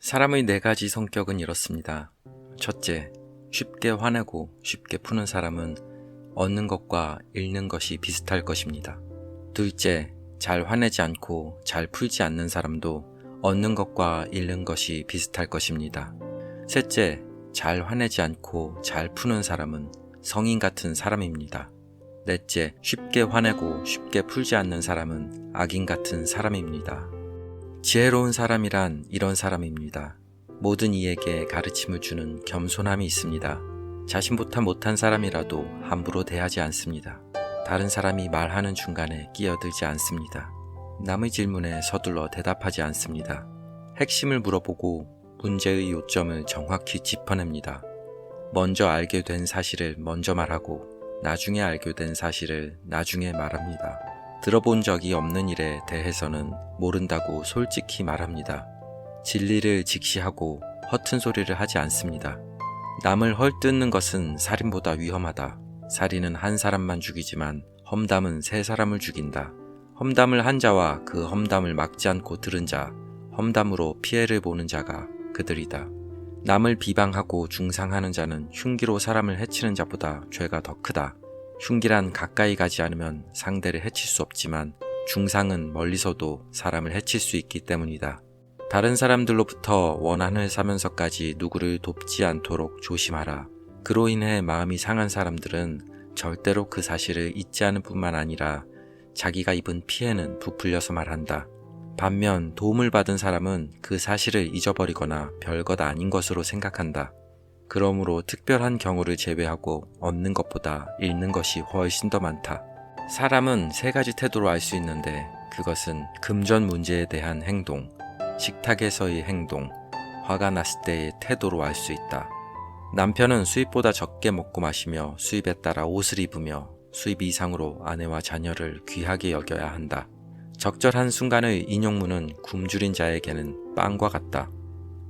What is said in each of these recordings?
사람의 네 가지 성격은 이렇습니다. 첫째, 쉽게 화내고 쉽게 푸는 사람은 얻는 것과 잃는 것이 비슷할 것입니다. 둘째, 잘 화내지 않고 잘 풀지 않는 사람도 얻는 것과 잃는 것이 비슷할 것입니다. 셋째, 잘 화내지 않고 잘 푸는 사람은 성인 같은 사람입니다. 넷째, 쉽게 화내고 쉽게 풀지 않는 사람은 악인 같은 사람입니다. 지혜로운 사람이란 이런 사람입니다. 모든 이에게 가르침을 주는 겸손함이 있습니다. 자신보다 못한 사람이라도 함부로 대하지 않습니다. 다른 사람이 말하는 중간에 끼어들지 않습니다. 남의 질문에 서둘러 대답하지 않습니다. 핵심을 물어보고 문제의 요점을 정확히 짚어냅니다. 먼저 알게 된 사실을 먼저 말하고 나중에 알게 된 사실을 나중에 말합니다. 들어본 적이 없는 일에 대해서는 모른다고 솔직히 말합니다. 진리를 직시하고 허튼 소리를 하지 않습니다. 남을 헐뜯는 것은 살인보다 위험하다. 살인은 한 사람만 죽이지만 험담은 세 사람을 죽인다. 험담을 한 자와 그 험담을 막지 않고 들은 자, 험담으로 피해를 보는 자가 그들이다. 남을 비방하고 중상하는 자는 흉기로 사람을 해치는 자보다 죄가 더 크다. 흉기란 가까이 가지 않으면 상대를 해칠 수 없지만 중상은 멀리서도 사람을 해칠 수 있기 때문이다. 다른 사람들로부터 원한을 사면서까지 누구를 돕지 않도록 조심하라. 그로 인해 마음이 상한 사람들은 절대로 그 사실을 잊지 않을 뿐만 아니라 자기가 입은 피해는 부풀려서 말한다. 반면 도움을 받은 사람은 그 사실을 잊어버리거나 별것 아닌 것으로 생각한다. 그러므로 특별한 경우를 제외하고 얻는 것보다 잃는 것이 훨씬 더 많다. 사람은 세 가지 태도로 알 수 있는데 그것은 금전 문제에 대한 행동, 식탁에서의 행동, 화가 났을 때의 태도로 알 수 있다. 남편은 수입보다 적게 먹고 마시며 수입에 따라 옷을 입으며 수입 이상으로 아내와 자녀를 귀하게 여겨야 한다. 적절한 순간의 인용문은 굶주린 자에게는 빵과 같다.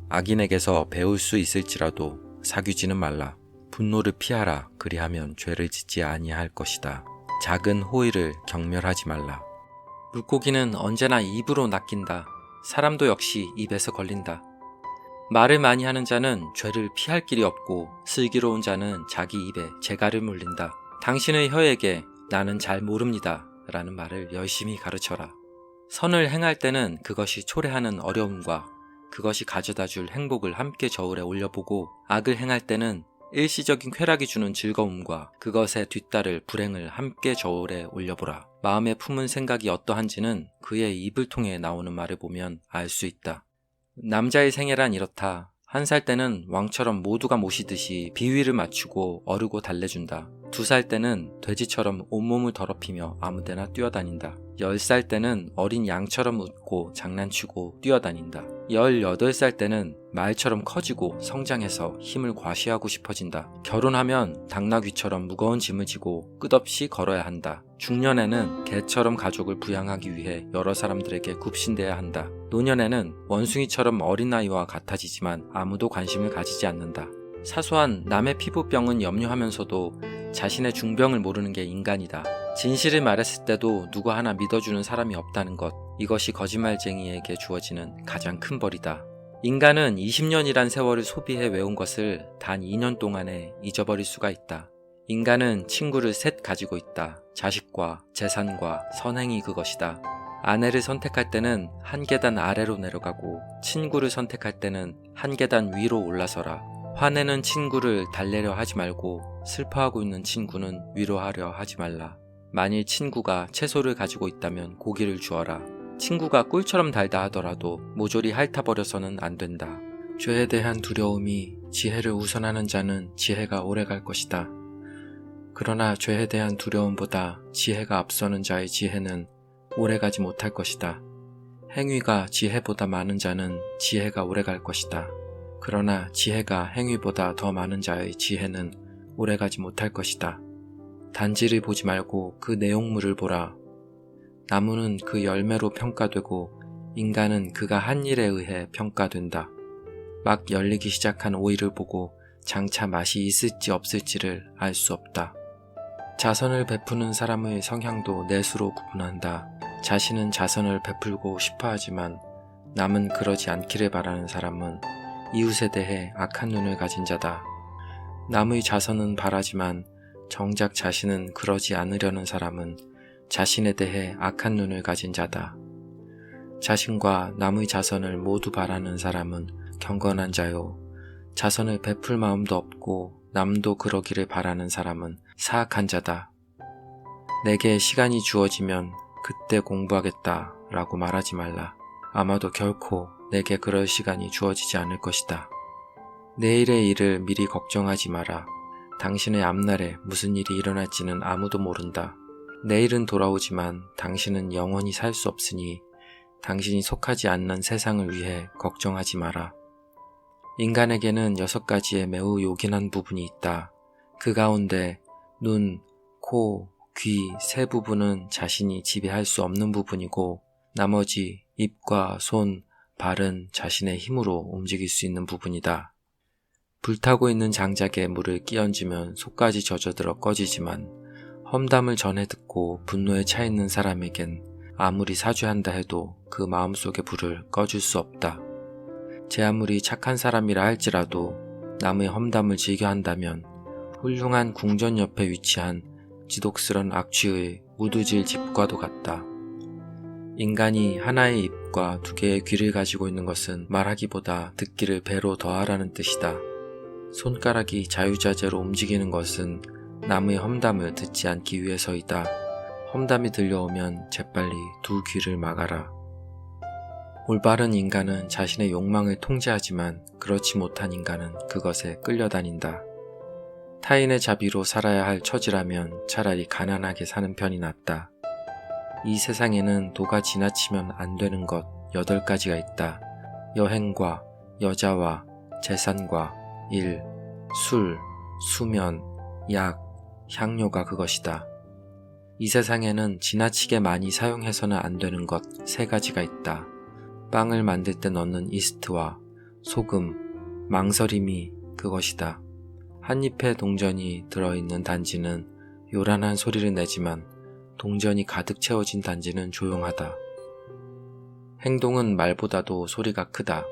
악인에게서 배울 수 있을지라도 사귀지는 말라. 분노를 피하라. 그리하면 죄를 짓지 아니할 것이다. 작은 호의를 경멸하지 말라. 물고기는 언제나 입으로 낚인다. 사람도 역시 입에서 걸린다. 말을 많이 하는 자는 죄를 피할 길이 없고 슬기로운 자는 자기 입에 재갈을 물린다. 당신의 혀에게 나는 잘 모릅니다 라는 말을 열심히 가르쳐라. 선을 행할 때는 그것이 초래하는 어려움과 그것이 가져다줄 행복을 함께 저울에 올려보고 악을 행할 때는 일시적인 쾌락이 주는 즐거움과 그것에 뒤따를 불행을 함께 저울에 올려보라. 마음에 품은 생각이 어떠한지는 그의 입을 통해 나오는 말을 보면 알 수 있다. 남자의 생애란 이렇다. 1살 때는 왕처럼 모두가 모시듯이 비위를 맞추고 어르고 달래준다. 2살 때는 돼지처럼 온몸을 더럽히며 아무데나 뛰어다닌다. 10살 때는 어린 양처럼 웃고 장난치고 뛰어다닌다. 18살 때는 말처럼 커지고 성장해서 힘을 과시하고 싶어진다. 결혼하면 당나귀처럼 무거운 짐을 지고 끝없이 걸어야 한다. 중년에는 개처럼 가족을 부양하기 위해 여러 사람들에게 굽신대야 한다. 노년에는 원숭이처럼 어린 아이와 같아지지만 아무도 관심을 가지지 않는다. 사소한 남의 피부병은 염려하면서도 자신의 중병을 모르는 게 인간이다. 진실을 말했을 때도 누구 하나 믿어주는 사람이 없다는 것, 이것이 거짓말쟁이에게 주어지는 가장 큰 벌이다. 인간은 20년이란 세월을 소비해 외운 것을 단 2년 동안에 잊어버릴 수가 있다. 인간은 친구를 셋 가지고 있다. 자식과 재산과 선행이 그것이다. 아내를 선택할 때는 한 계단 아래로 내려가고 친구를 선택할 때는 한 계단 위로 올라서라. 화내는 친구를 달래려 하지 말고 슬퍼하고 있는 친구는 위로하려 하지 말라. 만일 친구가 채소를 가지고 있다면 고기를 주어라. 친구가 꿀처럼 달다 하더라도 모조리 핥아버려서는 안 된다. 죄에 대한 두려움이 지혜를 우선하는 자는 지혜가 오래갈 것이다. 그러나 죄에 대한 두려움보다 지혜가 앞서는 자의 지혜는 오래가지 못할 것이다. 행위가 지혜보다 많은 자는 지혜가 오래갈 것이다. 그러나 지혜가 행위보다 더 많은 자의 지혜는 오래가지 못할 것이다. 단지를 보지 말고 그 내용물을 보라. 나무는 그 열매로 평가되고 인간은 그가 한 일에 의해 평가된다. 막 열리기 시작한 오이를 보고 장차 맛이 있을지 없을지를 알 수 없다. 자선을 베푸는 사람의 성향도 내수로 구분한다. 자신은 자선을 베풀고 싶어 하지만 남은 그러지 않기를 바라는 사람은 이웃에 대해 악한 눈을 가진 자다. 남의 자선은 바라지만 정작 자신은 그러지 않으려는 사람은 자신에 대해 악한 눈을 가진 자다. 자신과 남의 자선을 모두 바라는 사람은 경건한 자요. 자선을 베풀 마음도 없고 남도 그러기를 바라는 사람은 사악한 자다. 내게 시간이 주어지면 그때 공부하겠다 라고 말하지 말라. 아마도 결코 내게 그럴 시간이 주어지지 않을 것이다. 내일의 일을 미리 걱정하지 마라. 당신의 앞날에 무슨 일이 일어날지는 아무도 모른다. 내일은 돌아오지만 당신은 영원히 살 수 없으니 당신이 속하지 않는 세상을 위해 걱정하지 마라. 인간에게는 6가지의 매우 요긴한 부분이 있다. 그 가운데 눈, 코, 귀 세 부분은 자신이 지배할 수 없는 부분이고 나머지 입과 손, 발은 자신의 힘으로 움직일 수 있는 부분이다. 불타고 있는 장작에 물을 끼얹으면 속까지 젖어들어 꺼지지만 험담을 전해 듣고 분노에 차 있는 사람에겐 아무리 사죄한다 해도 그 마음속의 불을 꺼줄 수 없다. 제 아무리 착한 사람이라 할지라도 남의 험담을 즐겨 한다면 훌륭한 궁전 옆에 위치한 지독스런 악취의 무드질 집과도 같다. 인간이 하나의 입과 2개의 귀를 가지고 있는 것은 말하기보다 듣기를 배로 더하라는 뜻이다. 손가락이 자유자재로 움직이는 것은 남의 험담을 듣지 않기 위해서이다. 험담이 들려오면 재빨리 2 귀를 막아라. 올바른 인간은 자신의 욕망을 통제하지만 그렇지 못한 인간은 그것에 끌려다닌다. 타인의 자비로 살아야 할 처지라면 차라리 가난하게 사는 편이 낫다. 이 세상에는 도가 지나치면 안 되는 것 8가지가 있다. 여행과 여자와 재산과 일, 술, 수면, 약, 향료가 그것이다. 이 세상에는 지나치게 많이 사용해서는 안 되는 것 3가지가 있다. 빵을 만들 때 넣는 이스트와 소금, 망설임이 그것이다. 한 잎의 동전이 들어있는 단지는 요란한 소리를 내지만 동전이 가득 채워진 단지는 조용하다. 행동은 말보다도 소리가 크다.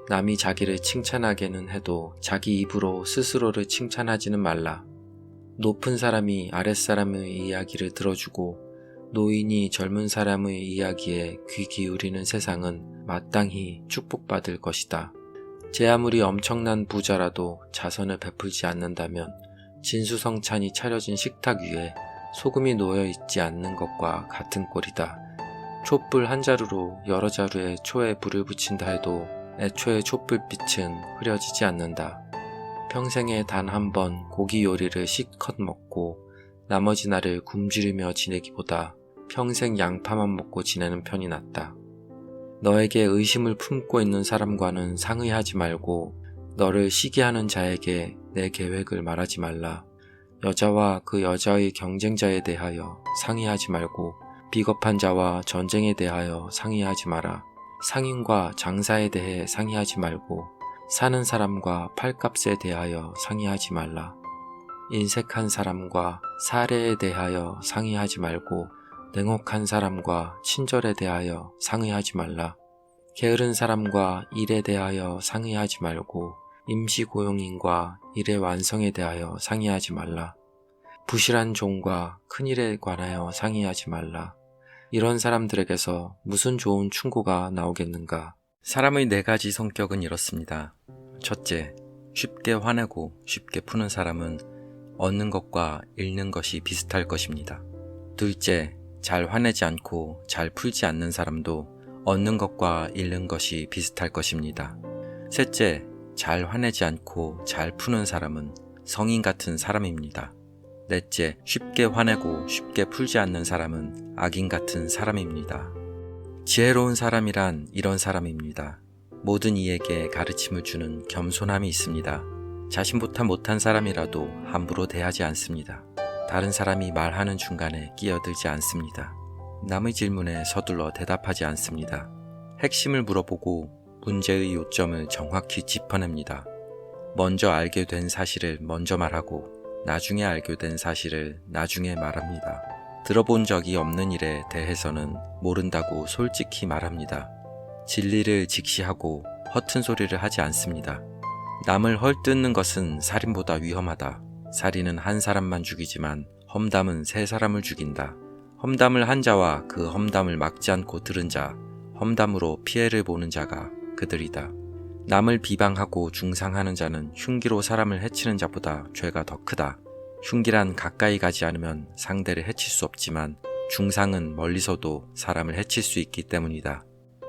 남이 자기를 칭찬하게는 해도 자기 입으로 스스로를 칭찬하지는 말라. 높은 사람이 아랫사람의 이야기를 들어주고 노인이 젊은 사람의 이야기에 귀 기울이는 세상은 마땅히 축복받을 것이다. 제 아무리 엄청난 부자라도 자선을 베풀지 않는다면 진수성찬이 차려진 식탁 위에 소금이 놓여있지 않는 것과 같은 꼴이다. 촛불 한 자루로 여러 자루에 초에 불을 붙인다 해도 애초에 촛불빛은 흐려지지 않는다. 평생에 단 한 번 고기 요리를 실컷 먹고 나머지 날을 굶주리며 지내기보다 평생 양파만 먹고 지내는 편이 낫다. 너에게 의심을 품고 있는 사람과는 상의하지 말고 너를 시기하는 자에게 내 계획을 말하지 말라. 여자와 그 여자의 경쟁자에 대하여 상의하지 말고 비겁한 자와 전쟁에 대하여 상의하지 마라. 상인과 장사에 대해 상의하지 말고 사는 사람과 팔값에 대하여 상의하지 말라. 인색한 사람과 사례에 대하여 상의하지 말고 냉혹한 사람과 친절에 대하여 상의하지 말라. 게으른 사람과 일에 대하여 상의하지 말고 임시고용인과 일의 완성에 대하여 상의하지 말라. 부실한 종과 큰일에 관하여 상의하지 말라. 이런 사람들에게서 무슨 좋은 충고가 나오겠는가? 사람의 4가지 성격은 이렇습니다. 첫째, 쉽게 화내고 쉽게 푸는 사람은 얻는 것과 잃는 것이 비슷할 것입니다. 둘째, 잘 화내지 않고 잘 풀지 않는 사람도 얻는 것과 잃는 것이 비슷할 것입니다. 셋째, 잘 화내지 않고 잘 푸는 사람은 성인 같은 사람입니다. 넷째, 쉽게 화내고 쉽게 풀지 않는 사람은 악인 같은 사람입니다. 지혜로운 사람이란 이런 사람입니다. 모든 이에게 가르침을 주는 겸손함이 있습니다. 자신보다 못한 사람이라도 함부로 대하지 않습니다. 다른 사람이 말하는 중간에 끼어들지 않습니다. 남의 질문에 서둘러 대답하지 않습니다. 핵심을 물어보고 문제의 요점을 정확히 짚어냅니다. 먼저 알게 된 사실을 먼저 말하고 나중에 알게 된 사실을 나중에 말합니다. 들어본 적이 없는 일에 대해서는 모른다고 솔직히 말합니다. 진리를 직시하고 허튼 소리를 하지 않습니다. 남을 헐뜯는 것은 살인보다 위험하다. 살인은 한 사람만 죽이지만 험담은 세 사람을 죽인다. 험담을 한 자와 그 험담을 막지 않고 들은 자, 험담으로 피해를 보는 자가 그들이다. 남을 비방하고 중상하는 자는 흉기로 사람을 해치는 자보다 죄가 더 크다. 흉기란 가까이 가지 않으면 상대를 해칠 수 없지만 중상은 멀리서도 사람을 해칠 수 있기 때문이다.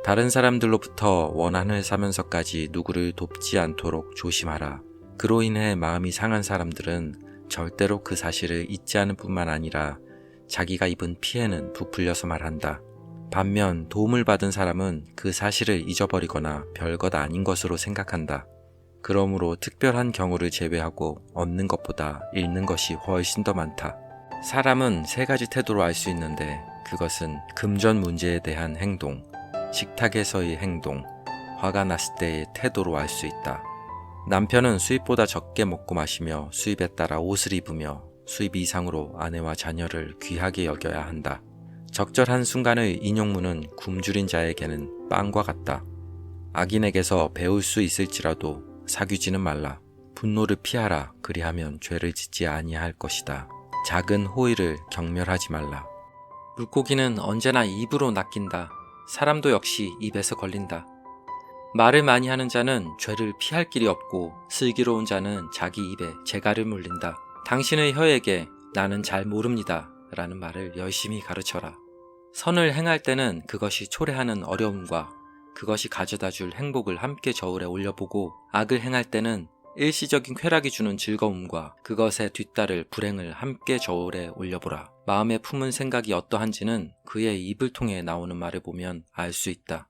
다른 사람들로부터 원한을 사면서까지 누구를 돕지 않도록 조심하라. 그로 인해 마음이 상한 사람들은 절대로 그 사실을 잊지 않을 뿐만 아니라 자기가 입은 피해는 부풀려서 말한다. 반면 도움을 받은 사람은 그 사실을 잊어버리거나 별것 아닌 것으로 생각한다. 그러므로 특별한 경우를 제외하고 얻는 것보다 잃는 것이 훨씬 더 많다. 사람은 세 가지 태도로 알 수 있는데 그것은 금전 문제에 대한 행동, 식탁에서의 행동, 화가 났을 때의 태도로 알 수 있다. 남편은 수입보다 적게 먹고 마시며 수입에 따라 옷을 입으며 수입 이상으로 아내와 자녀를 귀하게 여겨야 한다. 적절한 순간의 인용문은 굶주린 자에게는 빵과 같다. 악인에게서 배울 수 있을지라도 사귀지는 말라. 분노를 피하라. 그리하면 죄를 짓지 아니할 것이다. 작은 호의를 경멸하지 말라. 물고기는 언제나 입으로 낚인다. 사람도 역시 입에서 걸린다. 말을 많이 하는 자는 죄를 피할 길이 없고 슬기로운 자는 자기 입에 재갈을 물린다. 당신의 혀에게 나는 잘 모릅니다 라는 말을 열심히 가르쳐라. 선을 행할 때는 그것이 초래하는 어려움과 그것이 가져다 줄 행복을 함께 저울에 올려보고 악을 행할 때는 일시적인 쾌락이 주는 즐거움과 그것에 뒤따를 불행을 함께 저울에 올려보라. 마음에 품은 생각이 어떠한지는 그의 입을 통해 나오는 말을 보면 알 수 있다.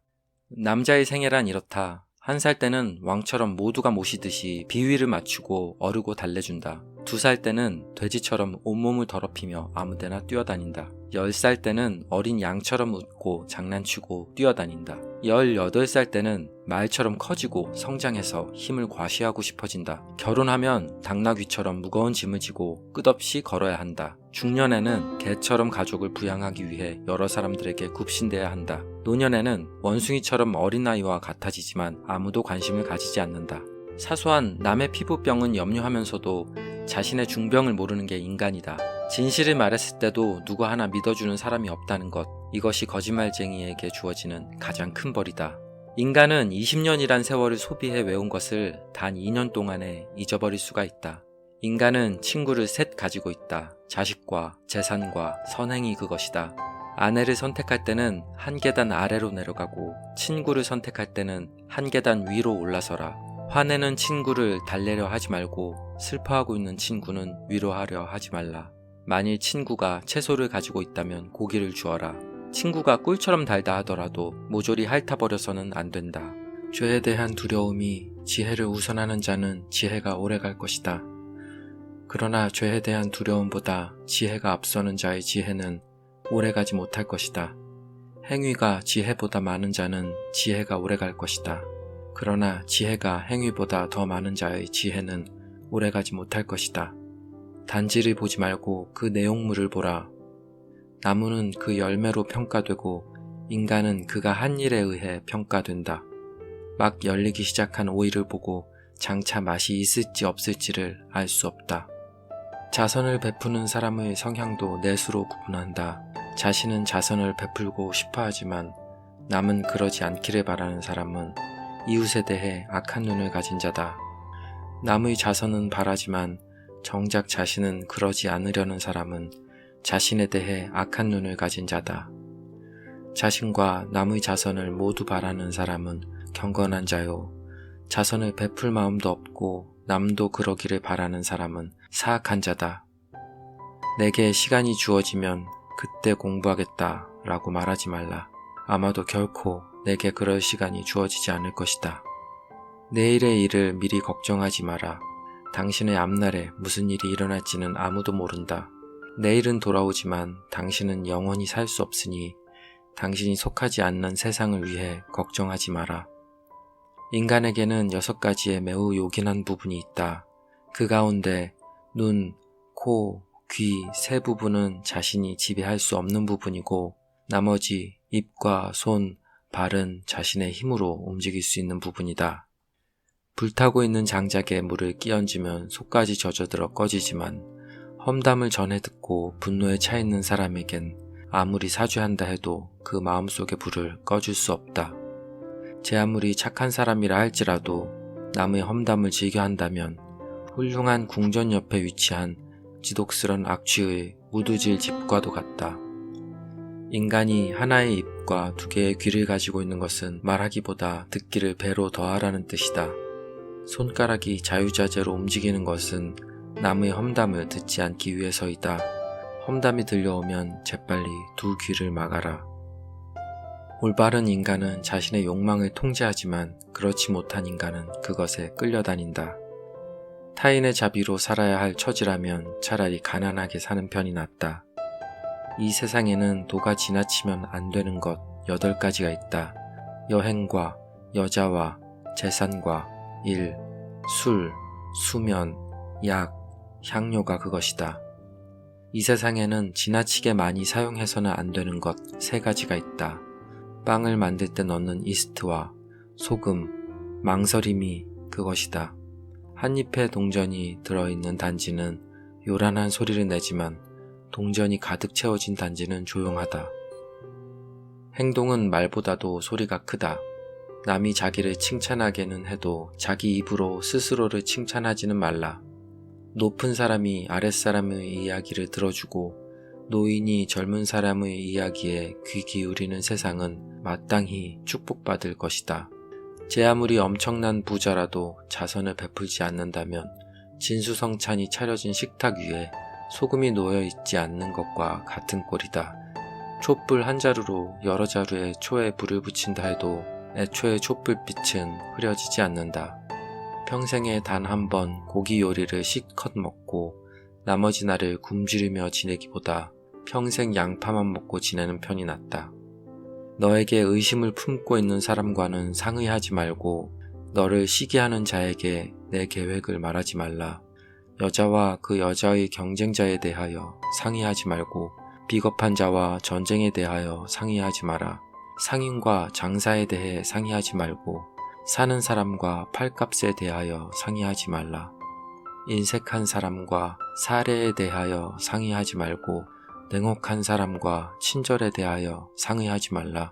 남자의 생애란 이렇다. 1살 때는 왕처럼 모두가 모시듯이 비위를 맞추고 어르고 달래준다. 2살 때는 돼지처럼 온몸을 더럽히며 아무데나 뛰어다닌다. 10살 때는 어린 양처럼 웃고 장난치고 뛰어다닌다. 18살 때는 말처럼 커지고 성장해서 힘을 과시하고 싶어진다. 결혼하면 당나귀처럼 무거운 짐을 지고 끝없이 걸어야 한다. 중년에는 개처럼 가족을 부양하기 위해 여러 사람들에게 굽신대야 한다. 노년에는 원숭이처럼 어린아이와 같아지지만 아무도 관심을 가지지 않는다. 사소한 남의 피부병은 염려하면서도 자신의 중병을 모르는 게 인간이다. 진실을 말했을 때도 누구 하나 믿어주는 사람이 없다는 것, 이것이 거짓말쟁이에게 주어지는 가장 큰 벌이다. 인간은 20년이란 세월을 소비해 외운 것을 단 2년 동안에 잊어버릴 수가 있다. 인간은 친구를 셋 가지고 있다. 자식과 재산과 선행이 그것이다. 아내를 선택할 때는 한 계단 아래로 내려가고 친구를 선택할 때는 한 계단 위로 올라서라. 화내는 친구를 달래려 하지 말고 슬퍼하고 있는 친구는 위로하려 하지 말라. 만일 친구가 채소를 가지고 있다면 고기를 주어라. 친구가 꿀처럼 달다 하더라도 모조리 핥아버려서는 안 된다. 죄에 대한 두려움이 지혜를 우선하는 자는 지혜가 오래갈 것이다. 그러나 죄에 대한 두려움보다 지혜가 앞서는 자의 지혜는 오래가지 못할 것이다. 행위가 지혜보다 많은 자는 지혜가 오래갈 것이다. 그러나 지혜가 행위보다 더 많은 자의 지혜는 오래가지 못할 것이다. 단지를 보지 말고 그 내용물을 보라. 나무는 그 열매로 평가되고 인간은 그가 한 일에 의해 평가된다. 막 열리기 시작한 오이를 보고 장차 맛이 있을지 없을지를 알 수 없다. 자선을 베푸는 사람의 성향도 넷으로 구분한다. 자신은 자선을 베풀고 싶어하지만 남은 그러지 않기를 바라는 사람은 이웃에 대해 악한 눈을 가진 자다. 남의 자선은 바라지만 정작 자신은 그러지 않으려는 사람은 자신에 대해 악한 눈을 가진 자다. 자신과 남의 자선을 모두 바라는 사람은 경건한 자요. 자선을 베풀 마음도 없고 남도 그러기를 바라는 사람은 사악한 자다. 내게 시간이 주어지면 그때 공부하겠다 라고 말하지 말라. 아마도 결코 내게 그럴 시간이 주어지지 않을 것이다. 내일의 일을 미리 걱정하지 마라. 당신의 앞날에 무슨 일이 일어날지는 아무도 모른다. 내일은 돌아오지만 당신은 영원히 살 수 없으니 당신이 속하지 않는 세상을 위해 걱정하지 마라. 인간에게는 6가지의 매우 요긴한 부분이 있다. 그 가운데 눈, 코, 귀 세 부분은 자신이 지배할 수 없는 부분이고 나머지 입과 손, 발은 자신의 힘으로 움직일 수 있는 부분이다. 불타고 있는 장작에 물을 끼얹으면 속까지 젖어들어 꺼지지만 험담을 전해 듣고 분노에 차 있는 사람에겐 아무리 사죄한다 해도 그 마음속의 불을 꺼줄 수 없다. 제 아무리 착한 사람이라 할지라도 남의 험담을 즐겨한다면 훌륭한 궁전 옆에 위치한 지독스런 악취의 우두질 집과도 같다. 인간이 하나의 입과 두 개의 귀를 가지고 있는 것은 말하기보다 듣기를 배로 더하라는 뜻이다. 손가락이 자유자재로 움직이는 것은 남의 험담을 듣지 않기 위해서이다. 험담이 들려오면 재빨리 두 귀를 막아라. 올바른 인간은 자신의 욕망을 통제하지만 그렇지 못한 인간은 그것에 끌려다닌다. 타인의 자비로 살아야 할 처지라면 차라리 가난하게 사는 편이 낫다. 이 세상에는 도가 지나치면 안 되는 것 8가지가 있다. 여행과 여자와 재산과 일, 술, 수면, 약, 향료가 그것이다. 이 세상에는 지나치게 많이 사용해서는 안 되는 것 3가지가 있다. 빵을 만들 때 넣는 이스트와 소금, 망설임이 그것이다. 한 잎의 동전이 들어있는 단지는 요란한 소리를 내지만 동전이 가득 채워진 단지는 조용하다. 행동은 말보다도 소리가 크다. 남이 자기를 칭찬하게는 해도 자기 입으로 스스로를 칭찬하지는 말라. 높은 사람이 아랫사람의 이야기를 들어주고 노인이 젊은 사람의 이야기에 귀 기울이는 세상은 마땅히 축복받을 것이다. 제 아무리 엄청난 부자라도 자선을 베풀지 않는다면 진수성찬이 차려진 식탁 위에 소금이 놓여있지 않는 것과 같은 꼴이다. 촛불 한 자루로 여러 자루에 초에 불을 붙인다 해도 애초에 촛불빛은 흐려지지 않는다. 평생에 단 한 번 고기 요리를 실컷 먹고 나머지 날을 굶주리며 지내기보다 평생 양파만 먹고 지내는 편이 낫다. 너에게 의심을 품고 있는 사람과는 상의하지 말고 너를 시기하는 자에게 내 계획을 말하지 말라. 여자와 그 여자의 경쟁자에 대하여 상의하지 말고 비겁한 자와 전쟁에 대하여 상의하지 마라. 상인과 장사에 대해 상의하지 말고 사는 사람과 팔값에 대하여 상의하지 말라. 인색한 사람과 사례에 대하여 상의하지 말고 냉혹한 사람과 친절에 대하여 상의하지 말라.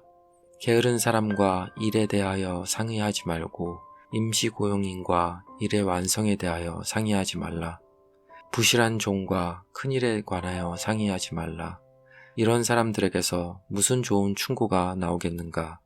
게으른 사람과 일에 대하여 상의하지 말고 임시고용인과 일의 완성에 대하여 상의하지 말라. 부실한 종과 큰일에 관하여 상의하지 말라. 이런 사람들에게서 무슨 좋은 충고가 나오겠는가?